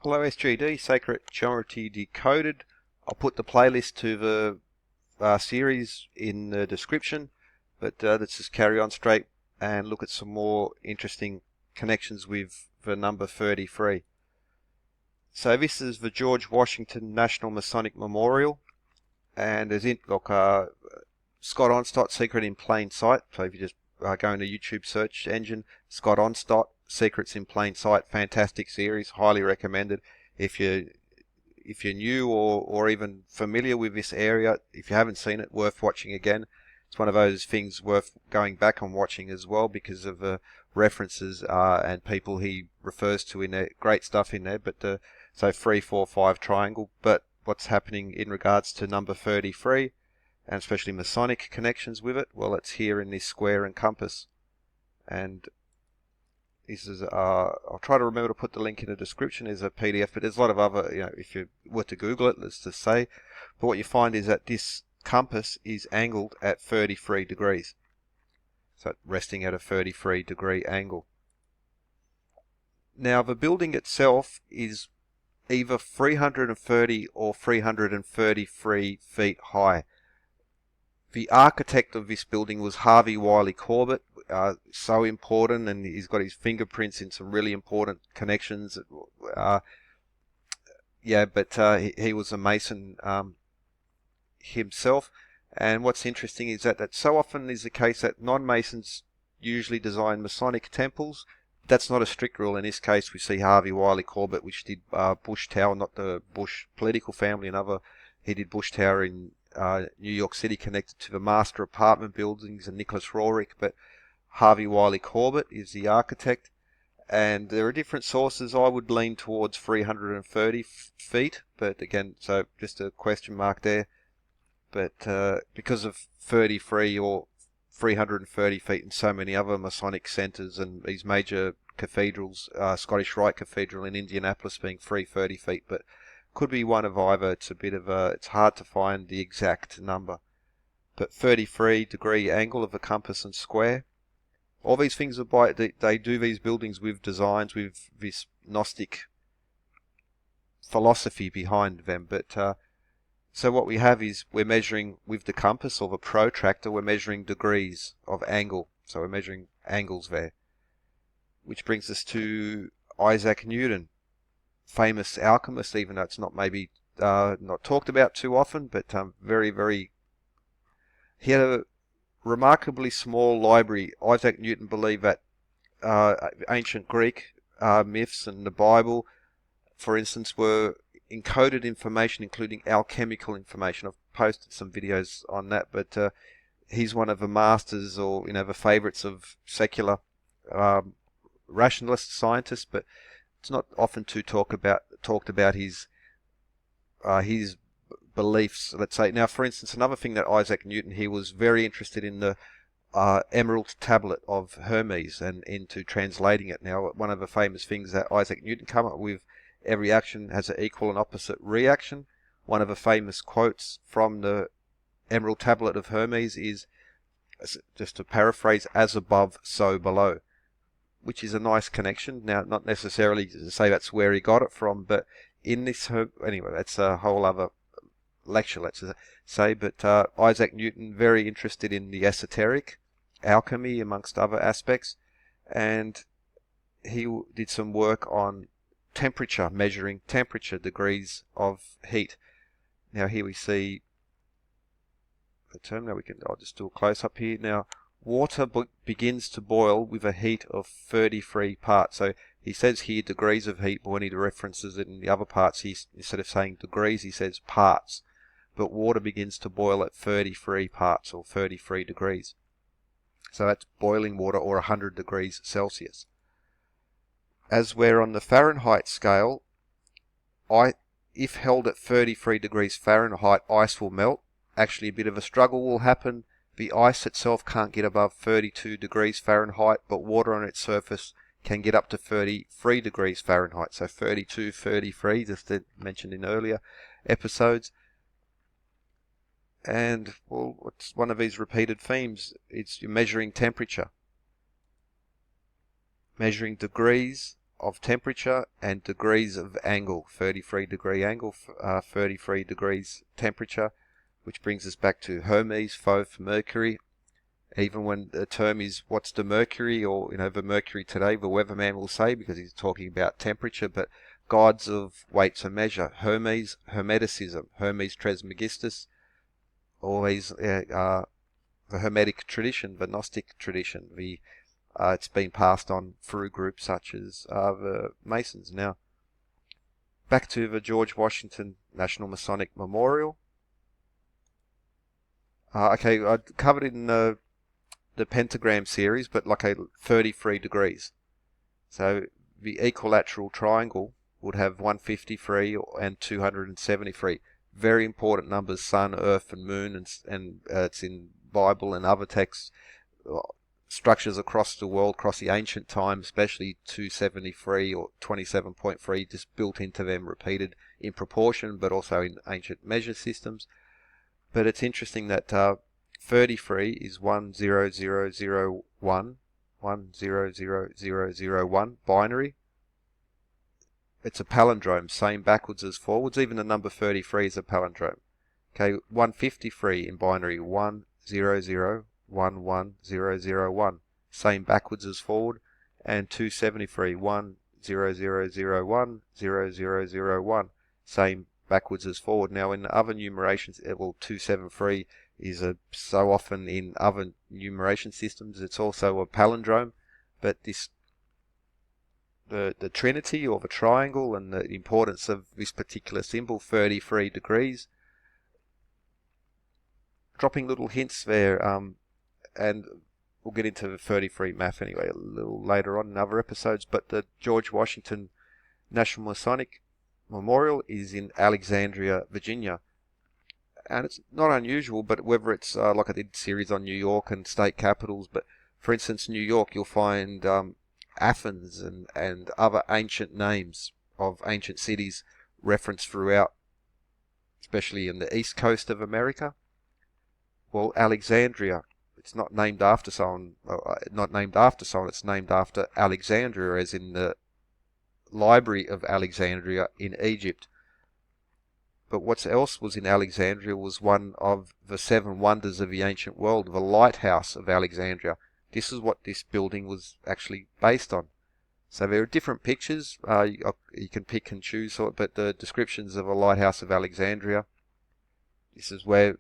Hello SGD, Sacred Geometry Decoded. I'll put the playlist to the series in the description, but let's just carry on straight and look at some more interesting connections with the number 33. So this is the George Washington National Masonic Memorial, and there's Scott Onstott, Secret in Plain Sight. So if you just go into YouTube search engine, Scott Onstott, Secrets in Plain Sight, fantastic series, highly recommended. If you're new or even familiar with this area, if you haven't seen it, worth watching again. It's one of those things worth going back and watching as well because of the references and people he refers to in there. Great stuff in there. But so 3, 4, 5 triangle. But what's happening in regards to number 33, and especially Masonic connections with it? Well, it's here in this square and compass. And this is I'll try to remember to put the link in the description. There's a PDF, but there's a lot of other, if you were to Google it, let's just say. But what you find is that this compass is angled at 33 degrees. So resting at a 33 degree angle. Now the building itself is either 330 or 333 feet high. The architect of this building was Harvey Wiley Corbett, so important, and he's got his fingerprints in some really important connections. He was a Mason himself. And what's interesting is that so often is the case that non-Masons usually design Masonic temples. That's not a strict rule. In this case, we see Harvey Wiley Corbett, which did Bush Tower, not the Bush political family, he did Bush Tower in New York City, connected to the master apartment buildings and Nicholas Roerich, but Harvey Wiley Corbett is the architect. And there are different sources. I would lean towards 330 feet, but again, so just a question mark there. But because of 33 or 330 feet in so many other Masonic centres and these major cathedrals, Scottish Rite Cathedral in Indianapolis being 330 feet, but could be one of either. It's hard to find the exact number. But 33 degree angle of the compass and square. All these things are they do these buildings with designs, with this Gnostic philosophy behind them. But so what we have is we're measuring with the compass or the protractor, we're measuring degrees of angle. So we're measuring angles there. Which brings us to Isaac Newton, famous alchemist, even though it's not maybe not talked about too often, but he had a remarkably small library. Isaac Newton believed that ancient Greek myths and the Bible, for instance, were encoded information, including alchemical information. I've posted some videos on that, but he's one of the masters, or the favourites of secular rationalist scientists. But it's not often talked about his beliefs. Let's say now, for instance, another thing that Isaac Newton, he was very interested in the emerald tablet of Hermes and into translating it. Now, one of the famous things that Isaac Newton came up with: every action has an equal and opposite reaction. One of the famous quotes from the Emerald Tablet of Hermes is, just to paraphrase, "as above, so below," which is a nice connection. Now, not necessarily to say that's where he got it from, but in this, anyway, that's a whole other lecture, let's say. But Isaac Newton, very interested in the esoteric, alchemy, amongst other aspects, and he did some work on temperature, measuring temperature, degrees of heat. Now here we see the term. Now I'll just do a close up here. Now water begins to boil with a heat of 33 parts. So he says here degrees of heat, but when he references it in the other parts, instead of saying degrees, he says parts. But water begins to boil at 33 parts, or 33 degrees. So that's boiling water, or 100 degrees Celsius. As we're on the Fahrenheit scale, if held at 33 degrees Fahrenheit, ice will melt. Actually, a bit of a struggle will happen. The ice itself can't get above 32 degrees Fahrenheit, but water on its surface can get up to 33 degrees Fahrenheit. So 32, 33, just mentioned in earlier episodes. And, well, what's one of these repeated themes? It's measuring temperature. Measuring degrees of temperature and degrees of angle, 33-degree angle, 33 degrees temperature, which brings us back to Hermes, Thoth, Mercury. Even when the term is what's the Mercury, or the Mercury today, the weatherman will say, because he's talking about temperature, but gods of weights and measure, Hermes, Hermeticism, Hermes Trismegistus, always the hermetic tradition, the Gnostic tradition. It's been passed on through groups such as the Masons. Now, back to the George Washington National Masonic Memorial. Okay, I covered it in the pentagram series, but like 33 degrees. So the equilateral triangle would have 153 and 273. Very important numbers: sun, earth, and moon, and it's in Bible and other texts. Structures across the world, across the ancient time, especially 273 or 27.3, just built into them, repeated in proportion, but also in ancient measure systems. But it's interesting that 33 is 10001, 100001 binary. It's a palindrome, same backwards as forwards. Even the number 33 is a palindrome. Okay, 153 in binary, 100110001, same backwards as forward. And 273, 100010001, same backwards as forward. Now in other numerations, 273 is so often in other numeration systems, it's also a palindrome, but the trinity or the triangle and the importance of this particular symbol, 33 degrees, dropping little hints there, and we'll get into the 33 math anyway a little later on in other episodes. But the George Washington National Masonic Memorial is in Alexandria, Virginia. And it's not unusual, but whether it's like I did series on New York and state capitals, but for instance, New York, you'll find Athens and other ancient names of ancient cities referenced throughout, especially in the east coast of America. Well, Alexandria, it's not named after someone, it's named after Alexandria, as in the Library of Alexandria in Egypt. But what else was in Alexandria was one of the 7 wonders of the ancient world, the Lighthouse of Alexandria. This is what this building was actually based on. So there are different pictures. You can pick and choose, but the descriptions of a Lighthouse of Alexandria, this is where,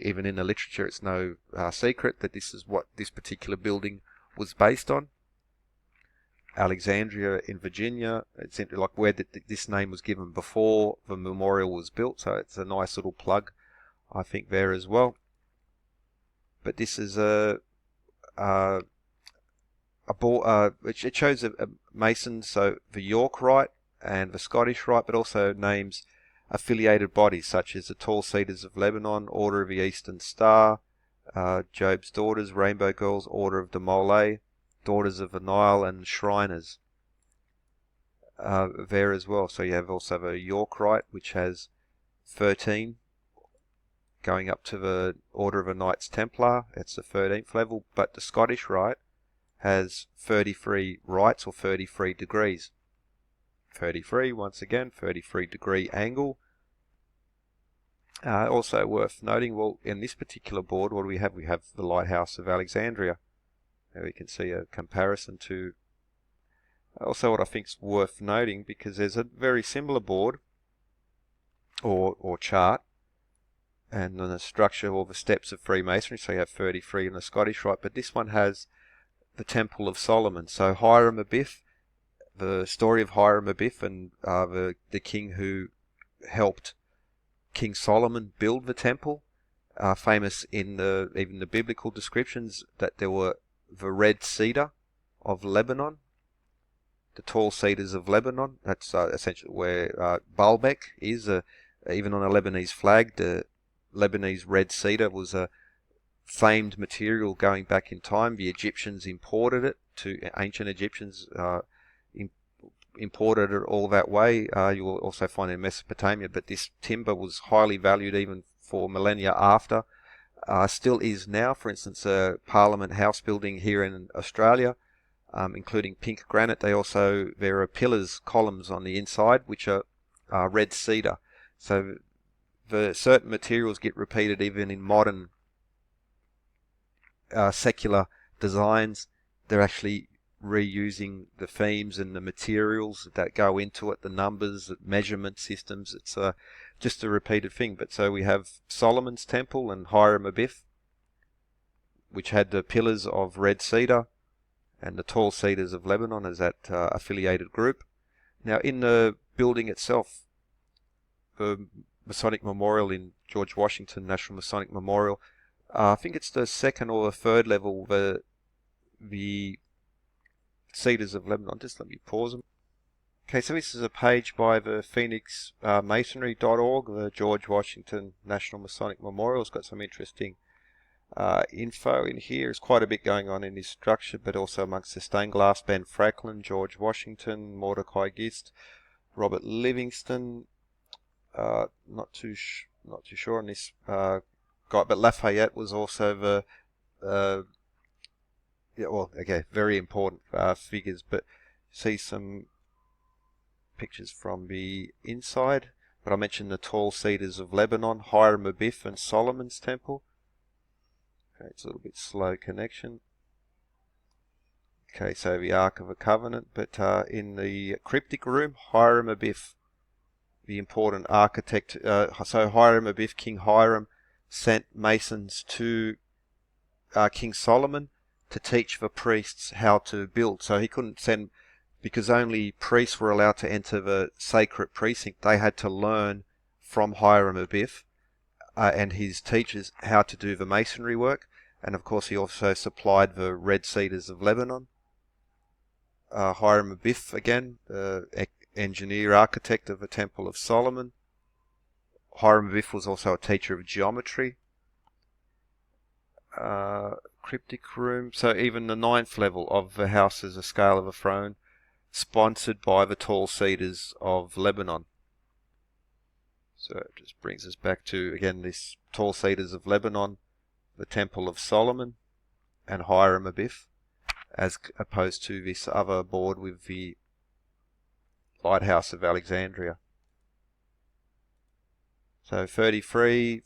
even in the literature, it's no secret that this is what this particular building was based on. Alexandria in Virginia, it's like where this name was given before the memorial was built, so it's a nice little plug, I think, there as well. But this is it shows a Mason, so the York Rite and the Scottish Rite, but also names affiliated bodies such as the Tall Cedars of Lebanon, Order of the Eastern Star, Job's Daughters, Rainbow Girls, Order of the Mole, Daughters of the Nile, and Shriners there as well. So you have also the York Rite, which has 13, going up to the Order of the Knights Templar. That's the 13th level. But the Scottish Rite has 33 rites, or 33 degrees. 33, once again, 33 degree angle. Also worth noting, well, in this particular board, what do we have? We have the Lighthouse of Alexandria. There we can see a comparison to, also what I think is worth noting, because there's a very similar board or chart, and then the structure or the steps of Freemasonry. So you have 33 in the Scottish Rite, but this one has the Temple of Solomon. So Hiram Abiff, the story of Hiram Abiff, and the king who helped King Solomon build the temple, famous in even the biblical descriptions that there were the red cedar of Lebanon, the tall cedars of Lebanon. That's essentially where Baalbek is. Even on a Lebanese flag, the Lebanese red cedar was a famed material going back in time. The Egyptians imported it, ancient Egyptians imported it all that way. You will also find it in Mesopotamia, but this timber was highly valued even for millennia after. Still is now. For instance, a Parliament House building here in Australia, including pink granite. There are pillars, columns on the inside, which are red cedar. So the certain materials get repeated even in modern secular designs. They're actually reusing the themes and the materials that go into it, the numbers, the measurement systems. It's just a repeated thing. But so we have Solomon's Temple and Hiram Abiff, which had the pillars of red cedar and the tall cedars of Lebanon as that affiliated group. Now in the building itself, the Masonic Memorial in George Washington, National Masonic Memorial, I think it's the second or the third level, the cedars of Lebanon. Just let me pause them. Okay, so this is a page by the phoenixmasonry.org, the George Washington National Masonic Memorial. It's got some interesting info in here. There's quite a bit going on in this structure, but also amongst the stained glass, Ben Franklin, George Washington, Mordecai Gist, Robert Livingston, not too sure on this guy, but Lafayette was also the very important figures. But see some pictures from the inside. But I mentioned the tall cedars of Lebanon, Hiram Abiff, and Solomon's Temple. Okay, it's a little bit slow connection. Okay, so the Ark of the Covenant, but in the cryptic room, Hiram Abiff, the important architect. So Hiram Abiff, King Hiram, sent masons to King Solomon to teach the priests how to build. So he couldn't send, because only priests were allowed to enter the sacred precinct. They had to learn from Hiram Abiff and his teachers how to do the masonry work. And of course he also supplied the red cedars of Lebanon. Hiram Abiff, again, engineer, architect of the Temple of Solomon. Hiram Abiff was also a teacher of geometry. Cryptic room. So even the 9th level of the house is a scale of a throne, sponsored by the tall cedars of Lebanon. So it just brings us back to, again, this tall cedars of Lebanon, the Temple of Solomon, and Hiram Abiff, as opposed to this other board with the Lighthouse of Alexandria. So 33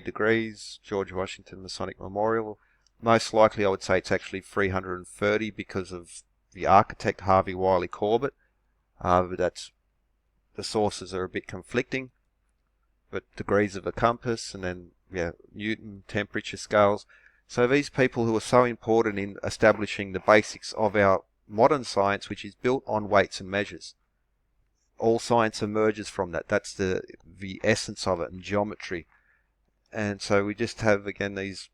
degrees, George Washington Masonic Memorial. Most likely I would say it's actually 330 because of the architect Harvey Wiley Corbett. But the sources are a bit conflicting. But degrees of the compass, and then Newton temperature scales. So these people who are so important in establishing the basics of our modern science, which is built on weights and measures. All science emerges from that. That's the essence of it, and geometry. And so we just have, again, these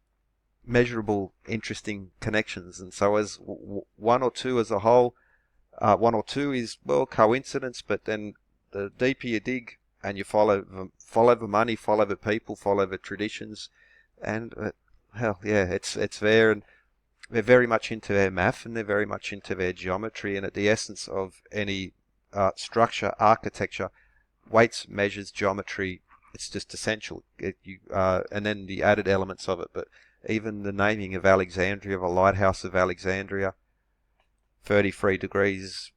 measurable, interesting connections. And so as one or two as a whole, one or two is, well, coincidence, but then the deeper you dig and you follow the money, follow the people, follow the traditions, and it's there. And they're very much into their math, and they're very much into their geometry, and at the essence of any structure, architecture, weights, measures, geometry, it's just essential. And then the added elements of it. But even the naming of Alexandria, the Lighthouse of Alexandria, 33 degrees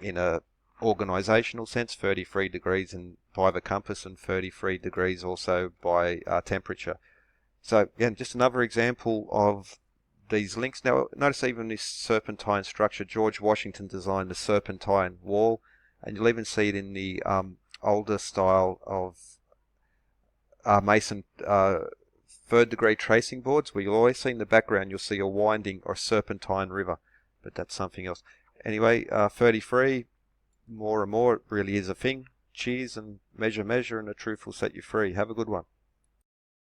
in a organizational sense, 33 degrees by the compass, and 33 degrees also by temperature. So again, just another example of these links. Now notice even this serpentine structure. George Washington designed the serpentine wall, and you'll even see it in the older style of Mason third degree tracing boards, where you'll always see in the background, you'll see a winding or serpentine river, but that's something else. Anyway, 33, more and more, it really is a thing. Cheers, and measure, and the truth will set you free. Have a good one.